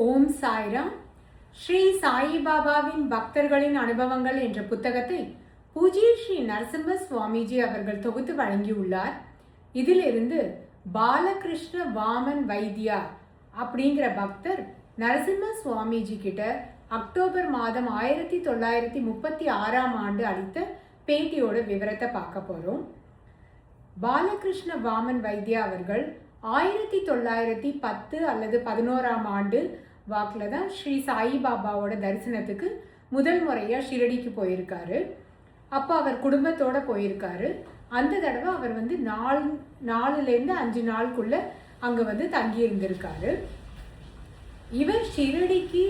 ஓம் சாய்ராம். ஸ்ரீ சாயிபாபாவின் பக்தர்களின் அனுபவங்கள் என்ற புத்தகத்தை பூஜ்ய ஸ்ரீ நரசிம்ம சுவாமிஜி அவர்கள் தொகுத்து வழங்கியுள்ளார். இதிலிருந்து பாலகிருஷ்ண வாமன் வைத்தியா அப்படிங்கிற பக்தர் நரசிம்ம சுவாமிஜி கிட்ட அக்டோபர் மாதம் 1936 அளித்த பேட்டியோட விவரத்தை பார்க்க போறோம். பாலகிருஷ்ண வாமன் வைத்தியா அவர்கள் 1910 அல்லது 11 வாக்கில் தான் ஸ்ரீ சாயிபாபாவோட தரிசனத்துக்கு முதல் முறையாக ஷிரடிக்கு போயிருக்காரு. அப்போ அவர் குடும்பத்தோடு போயிருக்காரு. அந்த தடவை அவர் 4லேருந்து 5 நாளுக்குள்ள அங்கே தங்கி இருந்திருக்காரு. இவர் ஷிரடிக்கு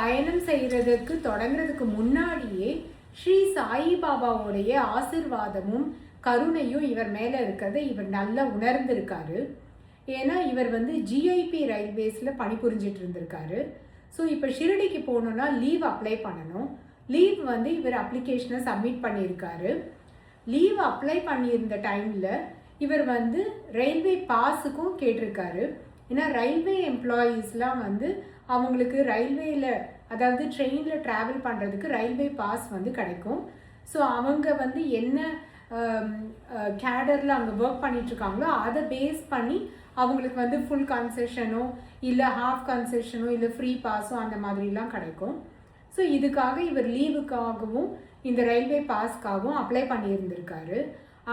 பயணம் செய்கிறதுக்கு தொடங்குறதுக்கு முன்னாடியே ஸ்ரீ சாயிபாபாவோடைய ஆசிர்வாதமும் கருணையும் இவர் மேலே இருக்கிறத இவர் நல்லா உணர்ந்திருக்காரு. ஏன்னா இவர் ஜிஐபி ரயில்வேஸில் பணிபுரிஞ்சிட்டு இருந்திருக்காரு. ஸோ இப்போ ஷிரடிக்கு போகணுன்னா லீவ் அப்ளை பண்ணணும். லீவ் இவர் அப்ளிகேஷனை சப்மிட் பண்ணியிருக்காரு. லீவ் அப்ளை பண்ணியிருந்த டைமில் இவர் ரயில்வே பாஸுக்கும் கேட்டிருக்காரு. ஏன்னா ரயில்வே எம்ப்ளாயீஸ்லாம் அவங்களுக்கு ரயில்வேயில், அதாவது ட்ரெயினில் ட்ராவல் பண்ணுறதுக்கு ரயில்வே பாஸ் கிடைக்கும். ஸோ அவங்க என்ன கேடரில் அங்கே ஒர்க் பண்ணிகிட்ருக்காங்களோ அதை பேஸ் பண்ணி அவங்களுக்கு ஃபுல் கன்செஷனோ இல்லை ஹாஃப் கன்செஷனோ இல்லை ஃப்ரீ பாஸோ அந்த மாதிரிலாம் கிடைக்கும். ஸோ இதுக்காக இவர் லீவுக்காகவும் இந்த ரயில்வே பாஸ்க்காகவும் அப்ளை பண்ணியிருந்திருக்காரு.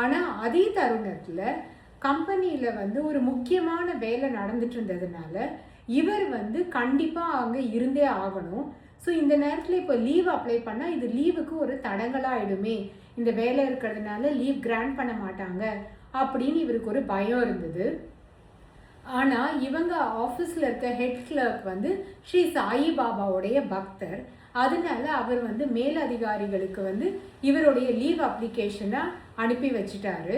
ஆனால் அதே தருணத்தில் கம்பெனியில் ஒரு முக்கியமான வேலை நடந்துட்டு இருந்ததுனால இவர் கண்டிப்பாக அங்கே இருந்தே ஆகணும். ஸோ இந்த நேரத்தில் இப்போ லீவ் அப்ளை பண்ணால் இது லீவுக்கு ஒரு தடங்கலாகிடுமே, இந்த வேலை இருக்கிறதுனால லீவ் கிராண்ட் பண்ண மாட்டாங்க அப்படின்னு இவருக்கு ஒரு பயம் இருந்தது. ஆனால் இவங்க ஆஃபீஸில் இருக்க ஹெட் கிளர்க் ஸ்ரீ சாயிபாபாவுடைய பக்தர். அதனால அவர் மேலதிகாரிகளுக்கு இவருடைய லீவ் அப்ளிகேஷனை அனுப்பி வச்சுட்டாரு.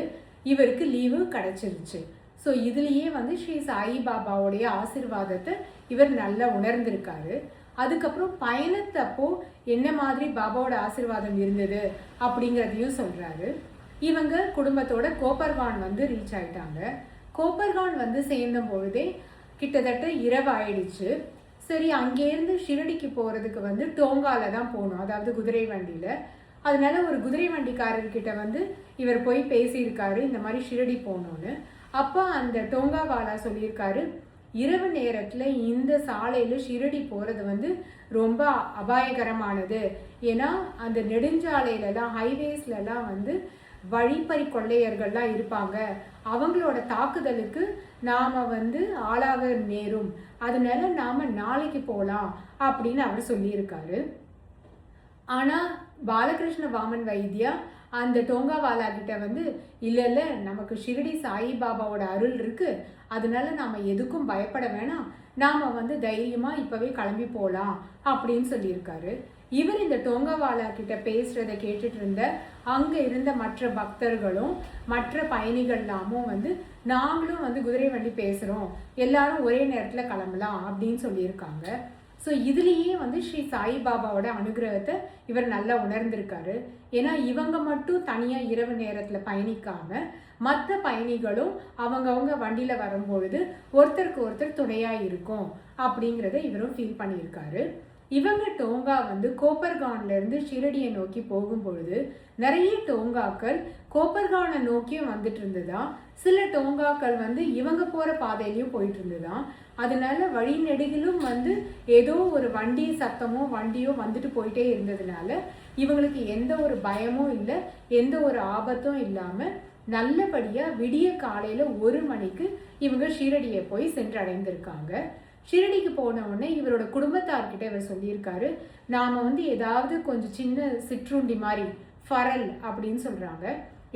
இவருக்கு லீவு கிடச்சிருச்சு. ஸோ இதுலேயே ஸ்ரீ சாயிபாபாவுடைய ஆசிர்வாதத்தை இவர் நல்லா உணர்ந்திருக்காரு. அதுக்கப்புறம் பயணத்தப்போ என்ன மாதிரி பாபாவோட ஆசிர்வாதம் இருந்தது அப்படிங்கிறதையும் சொல்கிறாரு. இவங்க குடும்பத்தோட கோப்பர்கான் ரீச் ஆயிட்டாங்க. கோப்பர்கான் சேர்ந்த பொழுதே கிட்டத்தட்ட இரவு ஆயிடுச்சு. சரி, அங்கேருந்து ஷிரடிக்கு போகிறதுக்கு டோங்கால தான் போகணும், அதாவது குதிரை வண்டியில். அதனால ஒரு குதிரை வண்டிக்காரர்கிட்ட இவர் போய் பேசியிருக்காரு, இந்த மாதிரி ஷிரடி போகணுன்னு. அப்போ அந்த டோங்காவாலா சொல்லியிருக்காரு, இரவு நேரத்தில் இந்த சாலையில் ஷிரடி போகிறது ரொம்ப அபாயகரமானது. ஏன்னா அந்த நெடுஞ்சாலையிலலாம் ஹைவேஸ்லலாம் வழிப்பறி கொள்ளையர்கள்லாம் இருப்பாங்க, அவங்களோட தாக்குதலுக்கு நாம் ஆளாக நேரும், அதனால நாம் நாளைக்கு போகலாம் அப்படின்னு அவர் சொல்லியிருக்காரு. ஆனால் பாலகிருஷ்ண வாமன் வைத்தியா அந்த டோங்காவாலா கிட்ட இல்லை நமக்கு ஷிரடி சாயிபாபாவோட அருள் இருக்குது, அதனால நாம் எதுக்கும் பயப்பட வேணாம், நாம் தைரியமாக இப்போவே கிளம்பி போகலாம் அப்படின்னு சொல்லியிருக்காரு. இவர் இந்த டோங்காவாலா கிட்ட பேசுகிறத கேட்டுட்டு இருந்த அங்கே இருந்த மற்ற பக்தர்களும் மற்ற பயணிகள்லாமும் நாங்களும் குதிரை வண்டி பேசுகிறோம், எல்லாரும் ஒரே நேரத்தில் கிளம்பலாம் அப்படின்னு சொல்லியிருக்காங்க. ஸோ இதுலேயே ஸ்ரீ சாயிபாபாவோட அனுகிரகத்தை இவர் நல்லா உணர்ந்திருக்காரு. ஏன்னா இவங்க மட்டும் தனியாக இரவு நேரத்தில் பயணிக்காமல் மற்ற பயணிகளும் அவங்கவுங்க வண்டியில் வரும்பொழுது ஒருத்தருக்கு ஒருத்தர் துணையாக இருக்கும் அப்படிங்கிறத இவரும் ஃபீல் பண்ணியிருக்காரு. இவங்க டோங்கா கோப்பர்கான்லேருந்து ஷிரடியை நோக்கி போகும்பொழுது நிறைய டோங்காக்கள் கோப்பர்கானை நோக்கியும் வந்துட்டு இருந்துதான். சில டோங்காக்கள் இவங்க போகிற பாதையிலையும் போயிட்டு இருந்துதான். அதனால வழி நெடுகிலும் ஏதோ ஒரு வண்டி சத்தமோ வண்டியோ வந்துட்டு போயிட்டே இருந்ததுனால இவங்களுக்கு எந்த ஒரு பயமும் இல்லை, எந்த ஒரு ஆபத்தும் இல்லாமல் நல்லபடியாக விடிய காலையில் 1 மணிக்கு இவங்க ஷிரடியை போய் சென்றடைந்திருக்காங்க. ஷிரடிக்கு போன உடனே இவரோட குடும்பத்தார்கிட்ட இவர் சொல்லியிருக்காரு, நாம் ஏதாவது கொஞ்சம் சின்ன சிற்றுண்டி மாதிரி ஃபரல் அப்படின்னு சொல்கிறாங்க,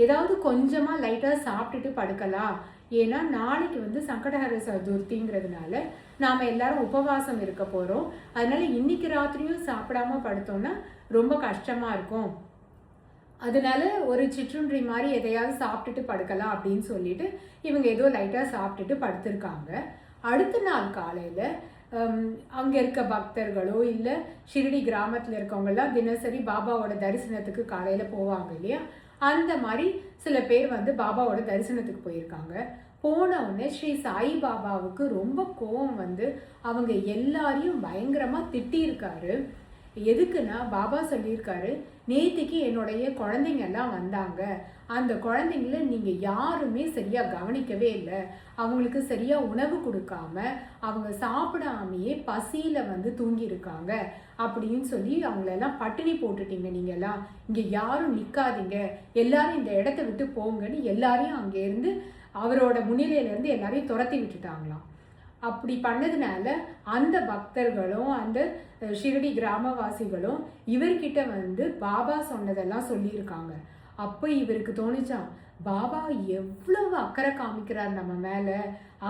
ஏதாவது கொஞ்சமாக லைட்டாக சாப்பிட்டுட்டு படுக்கலாம். ஏன்னா நாளைக்கு சங்கடஹர சதுர்த்திங்கிறதுனால நாம் எல்லாரும் உபவாசம் இருக்க போகிறோம், அதனால இன்னைக்கு ராத்திரியும் சாப்பிடாம படுத்தோன்னா ரொம்ப கஷ்டமாக இருக்கும், அதனால ஒரு சிற்றுண்டி மாதிரி எதையாவது சாப்பிட்டுட்டு படுக்கலாம் அப்படின்னு சொல்லிட்டு இவங்க ஏதோ லைட்டாக சாப்பிட்டுட்டு படுத்திருக்காங்க. அடுத்த நாள் காலையில் அங்கே இருக்க பக்தர்களோ இல்லை ஷிரடி கிராமத்தில் இருக்கவங்கெல்லாம் தினசரி பாபாவோட தரிசனத்துக்கு காலையில் போவாங்க இல்லையா, அந்த மாதிரி சில பேர் பாபாவோட தரிசனத்துக்கு போயிருக்காங்க. போன உடனே ஸ்ரீ சாய்பாபாவுக்கு ரொம்ப கோபம் வந்து அவங்க எல்லாரையும் பயங்கரமாக திட்டியிருக்காரு. எதுக்குன்னா பாபா சொல்லியிருக்காரு, நேத்திக்கு என்னுடைய குழந்தைங்க எல்லாம் வந்தாங்க, அந்த குழந்தைங்கள நீங்கள் யாருமே சரியாக கவனிக்கவே இல்லை, அவங்களுக்கு சரியாக உணவு கொடுக்காம அவங்க சாப்பிடாமையே பசியில் வந்து தூங்கியிருக்காங்க அப்படின்னு சொல்லி அவங்களெல்லாம் பட்டினி போட்டுட்டீங்க. நீங்கள்லாம் இங்கே யாரும் நிற்காதீங்க, எல்லாரும் இந்த இடத்த விட்டு போங்கன்னு எல்லாரையும் அங்கேருந்து அவரோட முன்னிலையிலேருந்து எல்லாரையும் துரத்தி விட்டுட்டாங்களாம். அப்படி பண்ணதுனால அந்த பக்தர்களும் அந்த ஷிரடி கிராமவாசிகளும் இவர்கிட்ட வந்து பாபா சொன்னதெல்லாம் சொல்லியிருக்காங்க. அப்போ இவருக்கு தோணுச்சான், பாபா எவ்வளவு அக்கறை காமிக்கிறார் நம்ம மேலே.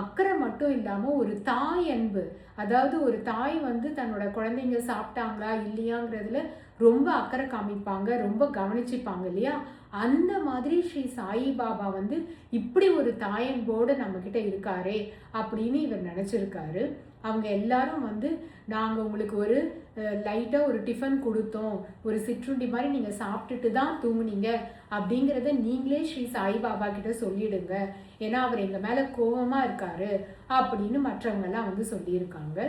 அக்கறை மட்டும் இல்லாமல் ஒரு தாய் அன்பு, அதாவது ஒரு தாய் வந்து தன்னோட குழந்தைங்க சாப்பிட்டாங்களா இல்லையாங்கிறதுல ரொம்ப அக்கறை காமிப்பாங்க, ரொம்ப கவனிச்சுப்பாங்க இல்லையா. அந்த மாதிரி ஸ்ரீ சாய்பாபா வந்து இப்படி ஒரு தாயன்போடு நம்மக்கிட்ட இருக்காரே அப்படின்னு இவர் நினச்சிருக்காரு. அவங்க எல்லாரும் வந்து நாங்கள் உங்களுக்கு ஒரு லைட்டாக ஒரு டிஃபன் கொடுத்தோம், ஒரு சிற்றுண்டி மாதிரி நீங்கள் சாப்பிட்டுட்டு தான் தூங்குனீங்க அப்படிங்கிறத நீங்களே ஸ்ரீ சாய்பாபா கிட்ட சொல்லிடுங்க, ஏன்னா அவர் எங்கள் மேலே கோபமாக இருக்காரு அப்படின்னு மற்றவங்கெல்லாம் வந்து சொல்லியிருக்காங்க.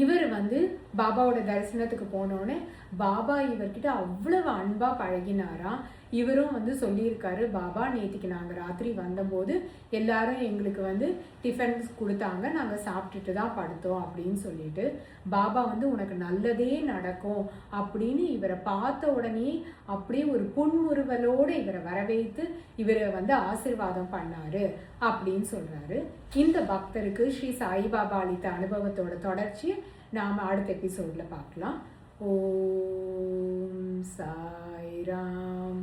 இவர் வந்து பாபாவோட தரிசனத்துக்கு போனோடனே பாபா இவர்கிட்ட அவ்வளவு அன்பாக பழகினாராம். இவரும் வந்து சொல்லியிருக்காரு, பாபா நேற்றுக்கு நாங்கள் ராத்திரி வந்தபோது எல்லாரும் எங்களுக்கு வந்து டிஃபன்ஸ் கொடுத்தாங்க, நாங்கள் சாப்பிட்டுட்டு தான் படுத்தோம் அப்படின்னு சொல்லிட்டு பாபா வந்து உனக்கு நல்லதே நடக்கும் அப்படின்னு இவரை பார்த்த உடனே அப்படியே ஒரு புன்முறுவலோடு இவரை வரவேற்று இவரை வந்து ஆசீர்வாதம் பண்ணாரு அப்படின்னு சொல்கிறாரு. இந்த பக்தருக்கு ஸ்ரீ சாய்பாபா அளித்த அனுபவத்தோட தொடர்ச்சியை நாம் அடுத்த எபிசோடில் பார்க்கலாம். ஓம் சாய்ராம்.